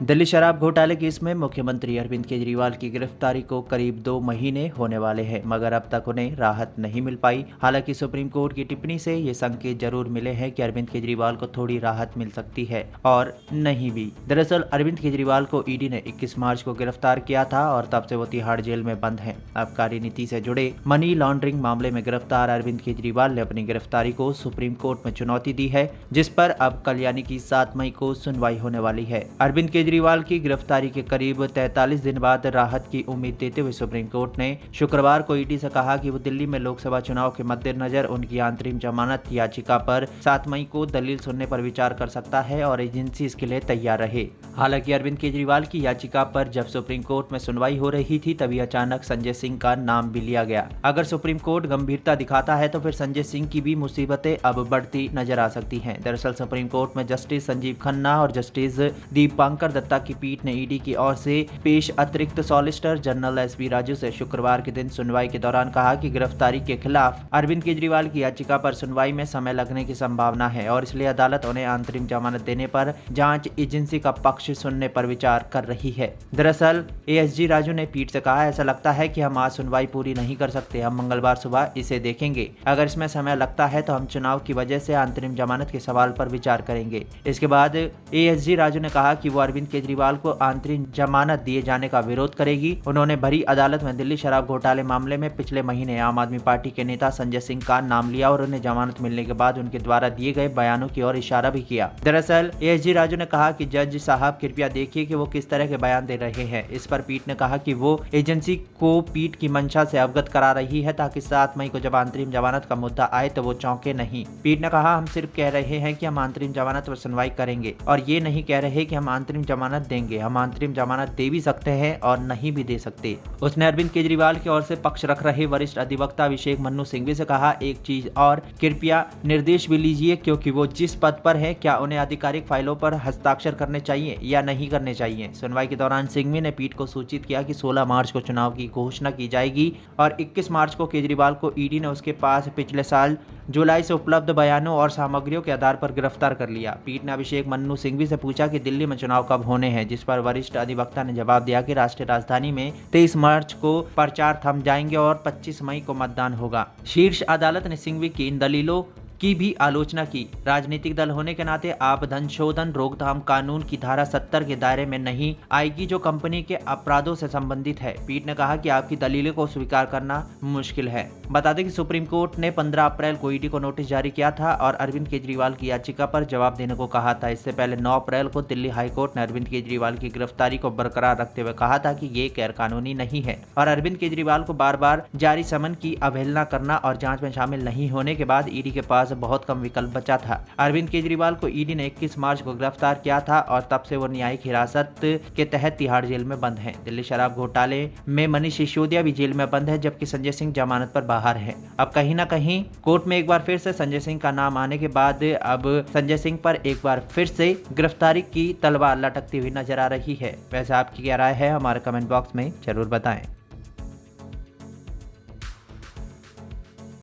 दिल्ली शराब घोटाले केस में मुख्यमंत्री अरविंद केजरीवाल की गिरफ्तारी को करीब 2 महीने होने वाले हैं, मगर अब तक उन्हें राहत नहीं मिल पाई। हालांकि सुप्रीम कोर्ट की टिप्पणी से ये संकेत जरूर मिले हैं कि अरविंद केजरीवाल को थोड़ी राहत मिल सकती है और नहीं भी। दरअसल अरविंद केजरीवाल को ईडी ने 21 मार्च को गिरफ्तार किया था और तब से वो तिहाड़ जेल में बंद हैं। आबकारी नीति से जुड़े मनी लॉन्ड्रिंग मामले में गिरफ्तार अरविंद केजरीवाल ने अपनी गिरफ्तारी को सुप्रीम कोर्ट में चुनौती दी है, जिस पर अब कल यानी कि 7 मई को सुनवाई होने वाली है। अरविंद केजरीवाल की गिरफ्तारी के करीब 43 दिन बाद राहत की उम्मीद देते हुए सुप्रीम कोर्ट ने शुक्रवार को ईडी से कहा कि वो दिल्ली में लोकसभा चुनाव के मद्देनजर उनकी अंतरिम जमानत याचिका पर 7 मई को दलील सुनने पर विचार कर सकता है और एजेंसी इसके लिए तैयार रहे। हालांकि अरविंद केजरीवाल की याचिका पर जब सुप्रीम कोर्ट में सुनवाई हो रही थी तभी अचानक संजय सिंह का नाम भी लिया गया। अगर सुप्रीम कोर्ट गंभीरता दिखाता है तो फिर संजय सिंह की भी मुसीबतें अब बढ़ती नजर आ सकती हैं। दरअसल सुप्रीम कोर्ट में जस्टिस संजीव खन्ना और जस्टिस दीपांकर दत्ता की पीठ ने ईडी की ओर से पेश अतिरिक्त सॉलिसिटर जनरल एसबी राजू से शुक्रवार के दिन सुनवाई के दौरान कहा कि गिरफ्तारी के खिलाफ अरविंद केजरीवाल की याचिका पर सुनवाई में समय लगने की संभावना है और इसलिए अदालत उन्हें अंतरिम जमानत देने पर जांच एजेंसी का पक्ष सुनने पर विचार कर रही है। दरअसल एएसजी राजू ने पीठ से कहा, ऐसा लगता है कि हम आज सुनवाई पूरी नहीं कर सकते, हम मंगलवार सुबह इसे देखेंगे। अगर इसमें समय लगता है तो हम चुनाव की वजह से अंतरिम जमानत के सवाल पर विचार करेंगे। इसके बाद एएसजी राजू ने कहा कि वो अरविंद केजरीवाल को अंतरिम जमानत दिए जाने का विरोध करेगी। उन्होंने भरी अदालत में दिल्ली शराब घोटाले मामले में पिछले महीने आम आदमी पार्टी के नेता संजय सिंह का नाम लिया और उन्हें जमानत मिलने के बाद उनके द्वारा दिए गए बयानों की ओर इशारा भी किया। दरअसल एएसजी राजू ने कहा कि जज साहब कृपया देखिए कि वो किस तरह के बयान दे रहे हैं। इस पर पीठ ने कहा कि वो एजेंसी को पीठ की मंशा से अवगत करा रही है ताकि 7 मई को जब अंतरिम जमानत का मुद्दा आए तो वो चौंके नहीं। पीठ ने कहा, हम सिर्फ कह रहे हैं कि हम अंतरिम जमानत पर सुनवाई करेंगे और ये नहीं कह रहे कि हम अंतरिम जमानत देंगे। हम अंतरिम जमानत दे भी सकते हैं और नहीं भी दे सकते। उसने अरविंद केजरीवाल की ओर से पक्ष रख रहे वरिष्ठ अधिवक्ता अभिषेक मन्नू सिंघवी से कहा, एक चीज और, कृपया निर्देश भी लीजिए क्योंकि वो जिस पद पर है, क्या उन्हें आधिकारिक फाइलों पर हस्ताक्षर करने चाहिए या नहीं करने चाहिए। सुनवाई के दौरान सिंघवी ने पीठ को सूचित किया कि 16 मार्च को चुनाव की घोषणा की जाएगी और 21 मार्च को केजरीवाल को ईडी ने उसके पास पिछले साल जुलाई से उपलब्ध बयानों और सामग्रियों के आधार पर गिरफ्तार कर लिया। पीठ ने अभिषेक मन्नू सिंघवी से पूछा कि दिल्ली में चुनाव कब होने हैं, जिस पर वरिष्ठ अधिवक्ता ने जवाब दिया कि राष्ट्रीय राजधानी में 23 मार्च को प्रचार थम जाएंगे और 25 मई को मतदान होगा। शीर्ष अदालत ने सिंघवी की इन दलीलों की भी आलोचना की। राजनीतिक दल होने के नाते आप धन शोधन रोकथाम कानून की धारा 70 के दायरे में नहीं आएगी जो कंपनी के अपराधों से संबंधित है। पीठ ने कहा कि आपकी दलीलों को स्वीकार करना मुश्किल है। बता दें कि सुप्रीम कोर्ट ने 15 अप्रैल को ईडी को नोटिस जारी किया था और अरविंद केजरीवाल की याचिका पर जवाब देने को कहा था। इससे पहले 9 अप्रैल को दिल्ली हाईकोर्ट ने अरविंद केजरीवाल की गिरफ्तारी को बरकरार रखते हुए कहा था कि ये गैर कानूनी नहीं है और अरविंद केजरीवाल को बार बार जारी समन की अवहेलना करना और जांच में शामिल नहीं होने के बाद ईडी के पास बहुत कम विकल्प बचा था। अरविंद केजरीवाल को ईडी ने 21 मार्च को गिरफ्तार किया था और तब से वो न्यायिक हिरासत के तहत तिहाड़ जेल में बंद हैं। दिल्ली शराब घोटाले में मनीष सिसोदिया भी जेल में बंद है, जबकि संजय सिंह जमानत पर बाहर है। अब कहीं ना कहीं कोर्ट में एक बार फिर से संजय सिंह का नाम आने के बाद अब संजय सिंह पर एक बार फिर से गिरफ्तारी की तलवार लटकती हुई नजर आ रही है। वैसे आपकी क्या राय है, हमारे कमेंट बॉक्स में जरूर बताएं।